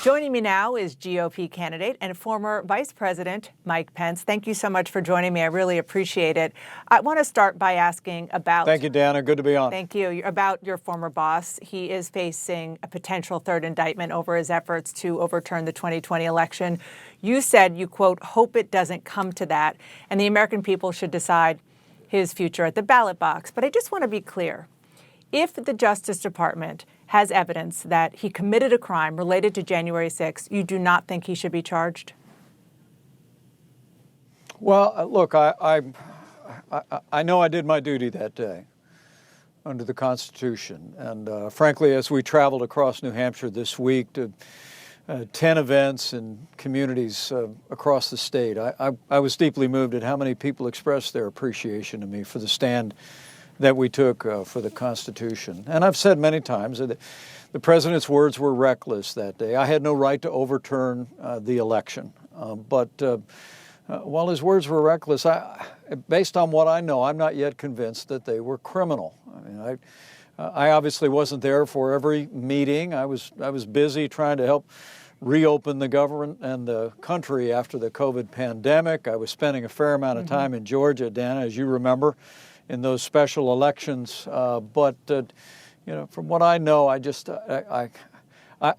Joining me now is GOP candidate and former Vice President Mike Pence. Thank you so much for joining me. I really appreciate it. I want to start by asking about... Thank you, Dana. Good to be on. Thank you. About your former boss. He is facing a potential third indictment over his efforts to overturn the 2020 election. You said you, quote, hope it doesn't come to that, and the American people should decide his future at the ballot box. But I just want to be clear. If the Justice Department has evidence that he committed a crime related to January 6th, you do not think he should be charged? Well, look, I know I did my duty that day under the Constitution. And frankly, as we traveled across New Hampshire this week to 10 events in communities across the state, I was deeply moved at how many people expressed their appreciation to me for the stand that we took for the Constitution. And I've said many times that the president's words were reckless that day. I had no right to overturn the election. But while his words were reckless, based on what I know, I'm not yet convinced that they were criminal. I mean, I obviously wasn't there for every meeting. I was busy trying to help reopen the government and the country after the COVID pandemic. I was spending a fair amount of time in Georgia, Dana, as you remember, in those special elections. But from what I know, I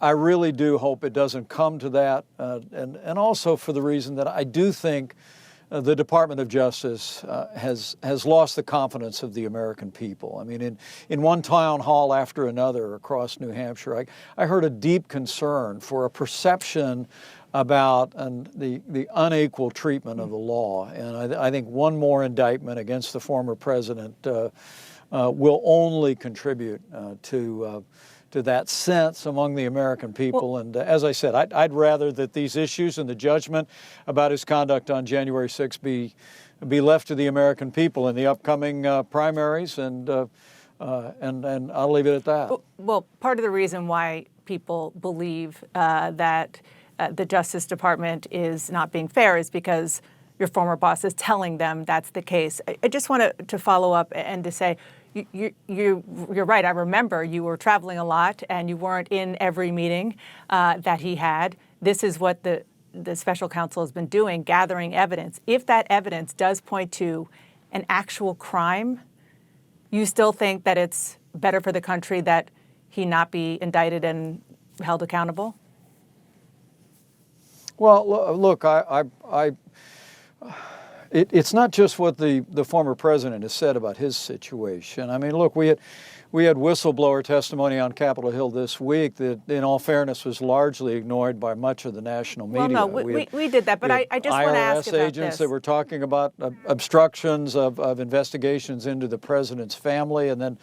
really do hope it doesn't come to that. And also for the reason that I do think the Department of Justice has lost the confidence of the American people. I mean, in one town hall after another across New Hampshire, I heard a deep concern for a perception about the unequal treatment of the law. And I think one more indictment against the former president will only contribute to that sense among the American people. And as I said, I'd rather that these issues and the judgment about his conduct on January 6th be left to the American people in the upcoming primaries, and I'll leave it at that. Well, part of the reason why people believe that the Justice Department is not being fair is because your former boss is telling them that's the case. I just want to follow up and to say, you're right. I remember you were traveling a lot and you weren't in every meeting that he had. This is what the special counsel has been doing, gathering evidence. If that evidence does point to an actual crime, you still think that it's better for the country that he not be indicted and held accountable? Well, look, it's not just what the former president has said about his situation. I mean, look, we had whistleblower testimony on Capitol Hill this week that, in all fairness, was largely ignored by much of the national media. Well, no, we did that, but I just want to ask about IRS agents that were talking about obstructions of investigations into the president's family, and then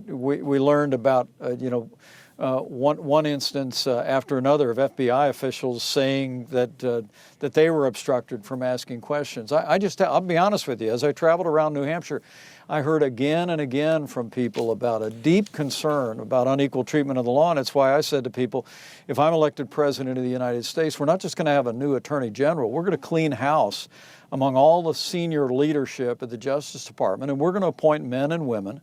we learned about one instance after another of FBI officials saying that they were obstructed from asking questions. I'll be honest with you, as I traveled around New Hampshire, I heard again and again from people about a deep concern about unequal treatment of the law. And it's why I said to people, if I'm elected president of the United States, we're not just going to have a new attorney general. We're going to clean house among all the senior leadership at the Justice Department, and we're going to appoint men and women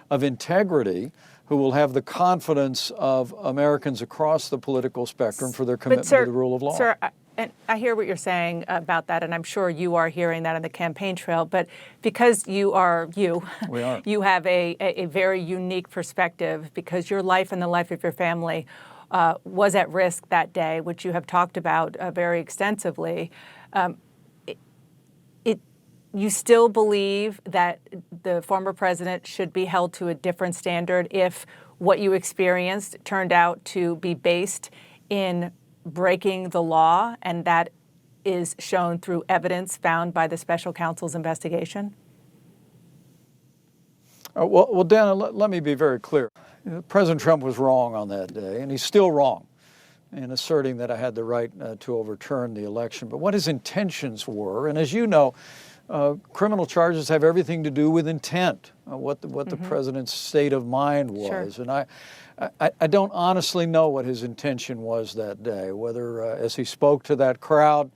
of integrity who will have the confidence of Americans across the political spectrum for their commitment to the rule of law. Sir, and I hear what you're saying about that, and I'm sure you are hearing that on the campaign trail, but because you have a very unique perspective, because your life and the life of your family was at risk that day, which you have talked about very extensively. You still believe that the former president should be held to a different standard if what you experienced turned out to be based in breaking the law, and that is shown through evidence found by the special counsel's investigation? Well, Dana, let me be very clear. President Trump was wrong on that day, and he's still wrong in asserting that I had the right to overturn the election. But what his intentions were, and as you know, criminal charges have everything to do with intent, what the president's state of mind was. Sure. And I don't honestly know what his intention was that day, whether as he spoke to that crowd,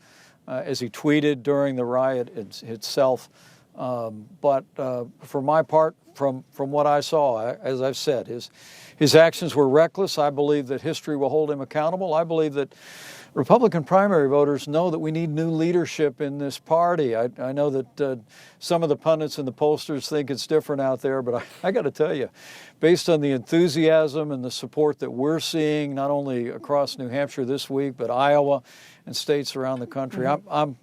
as he tweeted during the riot itself. But for my part, from what I saw, as I've said, his actions were reckless. I believe that history will hold him accountable. I believe that Republican primary voters know that we need new leadership in this party. I know that some of the pundits and the pollsters think it's different out there, but I got to tell you, based on the enthusiasm and the support that we're seeing, not only across New Hampshire this week, but Iowa and states around the country, I'm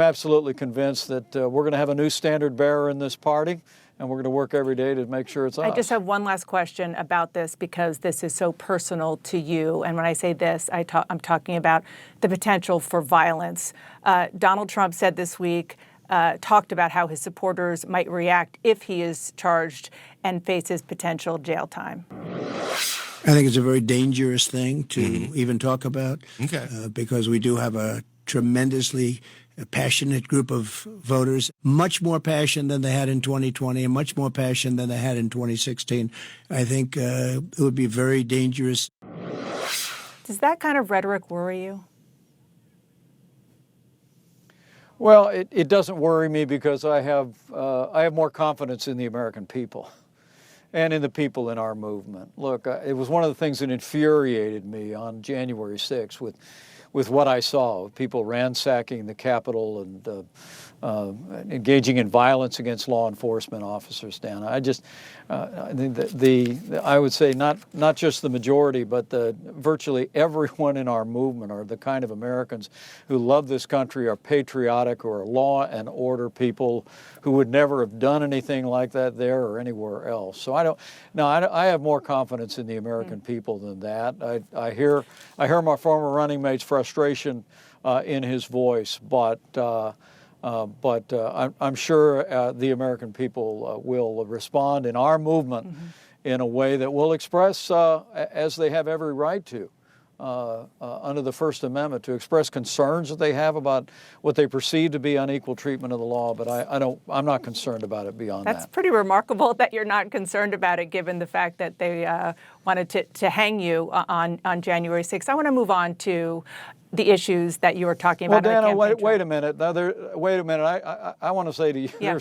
absolutely convinced that we're going to have a new standard bearer in this party, and we're going to work every day to make sure it's us. I just have one last question about this because this is so personal to you. And when I say this, I'm talking about the potential for violence. Donald Trump said this week, talked about how his supporters might react if he is charged and faces potential jail time. I think it's a very dangerous thing to even talk about because we do have a tremendously passionate group of voters, much more passion than they had in 2020 and much more passion than they had in 2016. I think it would be very dangerous. Does that kind of rhetoric worry you? Well, it doesn't worry me because I have more confidence in the American people and in the people in our movement. Look, it was one of the things that infuriated me on January 6th with what I saw, people ransacking the Capitol and engaging in violence against law enforcement officers. Dan, I think that I would say not just the majority, but virtually everyone in our movement are the kind of Americans who love this country, are patriotic, or are law and order people who would never have done anything like that there or anywhere else. So I have more confidence in the American people than that. I hear my former running mate's frustration in his voice, but I'm sure the American people will respond in our movement in a way that will express, as they have every right to, under the First Amendment, to express concerns that they have about what they perceive to be unequal treatment of the law. But I'm not concerned about it beyond that. That's pretty remarkable that you're not concerned about it, given the fact that they wanted to hang you on January 6th. I want to move on to the issues that you were talking about. Well, Dana, wait a minute. Wait a minute. I want to say to you,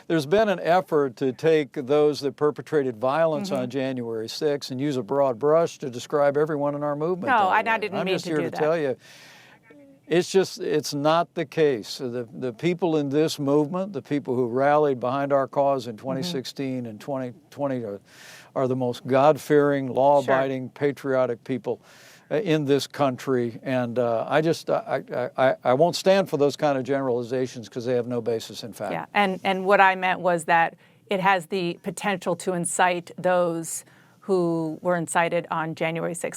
there's been an effort to take those that perpetrated violence on January 6th and use a broad brush to describe everyone in our movement. No, I didn't mean to do that. I'm just here to tell you, it's not the case. The people in this movement, the people who rallied behind our cause in 2016 and 2020 are the most God-fearing, law-abiding, patriotic people in this country, and I won't stand for those kind of generalizations because they have no basis in fact. Yeah, and what I meant was that it has the potential to incite those who were incited on January 6th.